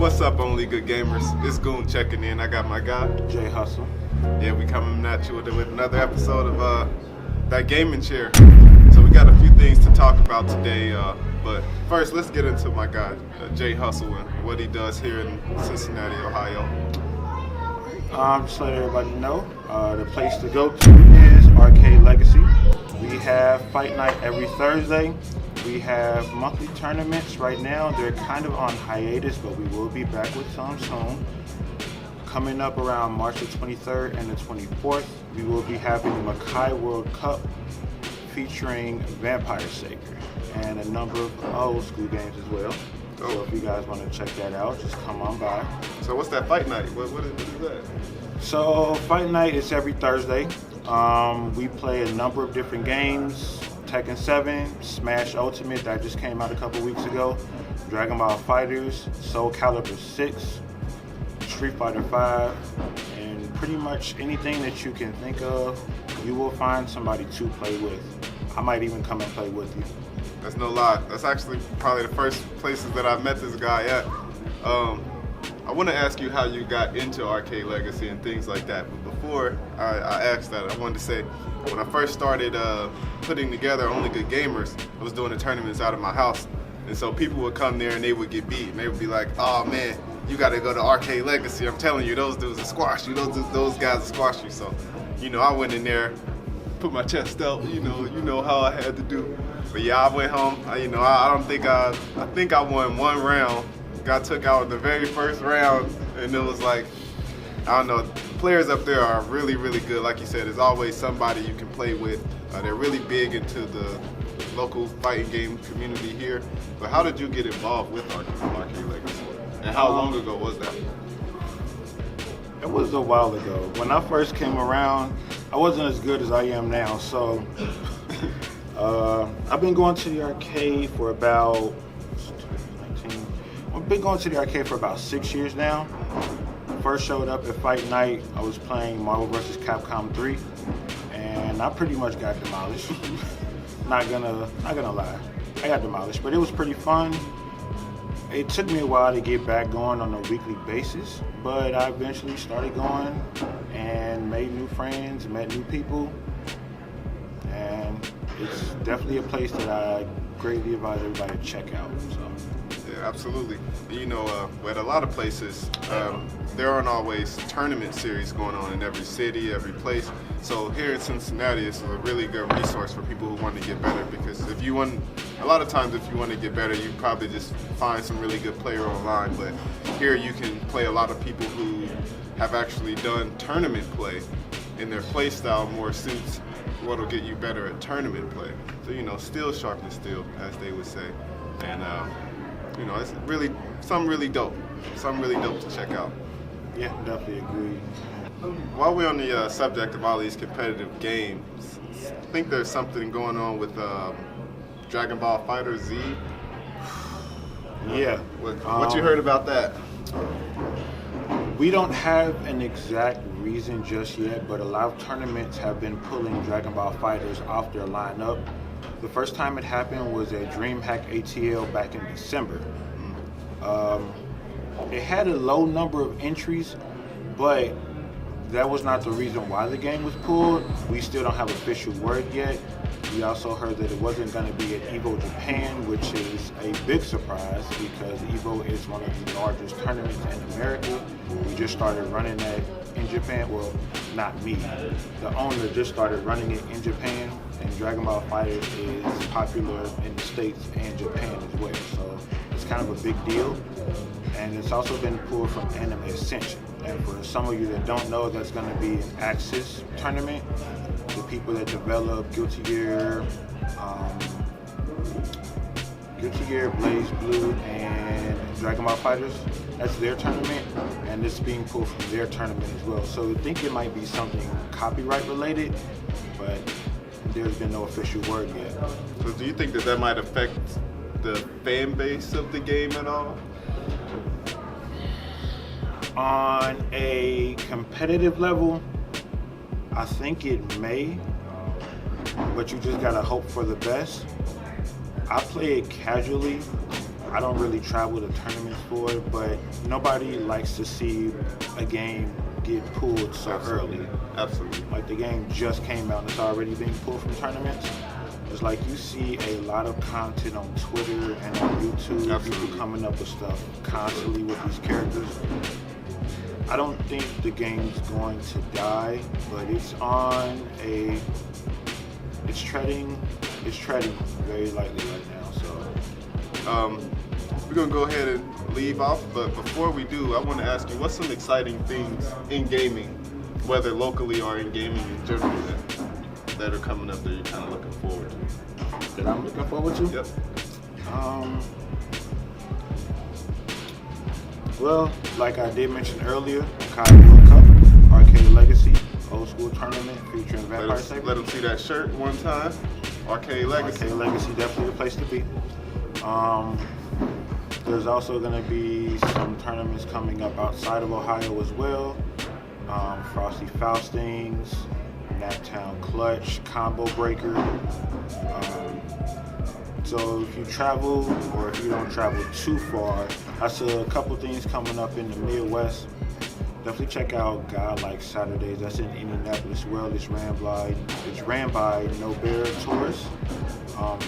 What's up, Only Good Gamers? It's Goon checking in. I got my guy, Jay Hustle. Yeah, we coming at you with another episode of that gaming chair. So we got a few things to talk about today, but first let's get into my guy, Jay Hustle, and what he does here in Cincinnati, Ohio. Just to let everybody know, the place to go to is Arcade Legacy. We have fight night every Thursday. We have monthly tournaments right now. They're kind of on hiatus, but we will be back with some soon. Coming up around March the 23rd and the 24th, we will be having the Makai World Cup featuring Vampire Saker and a number of old school games as well. So if you guys want to check that out, just come on by. So what's that fight night? What is that? So fight night is every Thursday. We play a number of different games. Tekken 7, Smash Ultimate that just came out a couple weeks ago, Dragon Ball FighterZ, Soul Calibur 6, Street Fighter 5, and pretty much anything that you can think of, you will find somebody to play with. I might even come and play with you. That's no lie. That's actually probably the first places that I've met this guy at. I want to ask you how you got into Arcade Legacy and things like that. But before I asked that, I wanted to say, when I first started putting together Only Good Gamers, I was doing the tournaments out of my house. And so people would come there and they would get beat. And they would be like, oh man, you got to go to Arcade Legacy. I'm telling you, those dudes will squash you. Those guys will squash you. So, I went in there, put my chest out, you know how I had to do. But yeah, I went home. I think I won one round. Got took out in the very first round, and it was like, I don't know, players up there are really, really good. Like you said, there's always somebody you can play with. They're really big into the local fighting game community here. But how did you get involved with Arcade Legacy? And how long ago was that? It was a while ago. When I first came around, I wasn't as good as I am now. So I've been going to the arcade for about, I've been going to the arcade for about 6 years now. First showed up at Fight Night, I was playing Marvel vs. Capcom 3, and I pretty much got demolished. Not gonna lie, I got demolished, but it was pretty fun. It took me a while to get back going on a weekly basis, but I eventually started going and made new friends, met new people, and it's definitely a place that I greatly advise everybody to check out. So. Yeah, absolutely. At a lot of places, there aren't always tournament series going on in every city, every place. So here in Cincinnati, it's a really good resource for people who want to get better, because a lot of times if you want to get better, you probably just find some really good player online. But here you can play a lot of people who have actually done tournament play, and their play style more suits what'll get you better at tournament play. So, steel sharpens steel, as they would say. And it's really something really dope to check out. Yeah, definitely agree. While we're on the subject of all these competitive games, I think there's something going on with Dragon Ball FighterZ. Yeah. What you heard about that? We don't have an exact reason just yet, but a lot of tournaments have been pulling Dragon Ball FighterZ off their lineup. The first time it happened was at DreamHack ATL back in December. It had a low number of entries, but that was not the reason why the game was pulled. We still don't have official word yet. We also heard that it wasn't going to be at EVO Japan, which is a big surprise because EVO is one of the largest tournaments in America. We just started running that in Japan. Well, not me. The owner just started running it in Japan, and Dragon Ball FighterZ is popular in the States and Japan as well. So it's kind of a big deal. And it's also been pulled from Anime Ascension. And for some of you that don't know, that's going to be an Axis tournament. The people that develop Guilty Gear, Blaze Blue, and Dragon Ball FighterZ, that's their tournament, and it's being pulled from their tournament as well. So I think it might be something copyright related, but there's been no official word yet. So do you think that might affect the fan base of the game at all? On a competitive level, I think it may, but you just gotta hope for the best. I play it casually, I don't really travel to tournaments for it, but nobody likes to see a game get pulled so early. Absolutely. Like the game just came out and it's already being pulled from tournaments. It's like you see a lot of content on Twitter and on YouTube. Absolutely. People coming up with stuff constantly with these characters. I don't think the game's going to die, but it's treading very lightly right now. So we're gonna go ahead and leave off, but before we do, I want to ask you, what's some exciting things in gaming, whether locally or in gaming in general, that are coming up that you're kind of looking forward to? that I'm looking forward to? Yep. Well, like I did mention earlier, College World Cup, Arcade Legacy, old school tournament featuring Vampire Saber. Let them see that shirt one time. Arcade Legacy. Arcade Legacy, definitely the place to be. There's also going to be some tournaments coming up outside of Ohio as well. Frosty Faustings, Naptown Clutch, Combo Breaker. So if you travel, or if you don't travel too far, I see a couple things coming up in the Midwest. Definitely check out God Like Saturdays. That's in Indianapolis. Well, it's ran by No Bear Tours.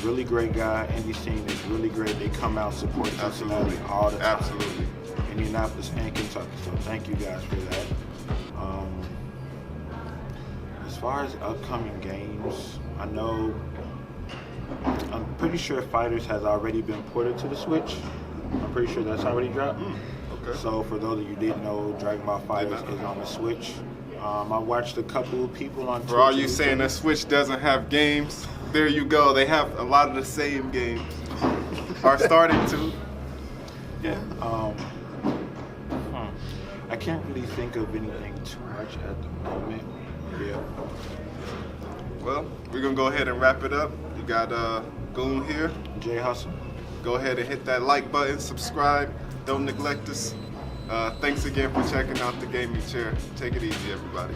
Really great guy. Indie scene is really great. They come out support Cincinnati all the time. Absolutely. Indianapolis and Kentucky. So thank you guys for that. As far as upcoming games, I'm pretty sure Fighters has already been ported to the Switch. I'm pretty sure that's already dropped. Okay. So for those of you who didn't know, Dragon Ball Fighters is on the Switch. I watched a couple of people on Twitch. For all you saying that Switch doesn't have games, there you go. They have a lot of the same games. Are starting to. Yeah. I can't really think of anything too much at the moment. Yeah. Well, we're gonna go ahead and wrap it up. You got Goon here. Jay Hustle. Go ahead and hit that like button, subscribe. Don't neglect us. Thanks again for checking out the gaming chair. Take it easy, everybody.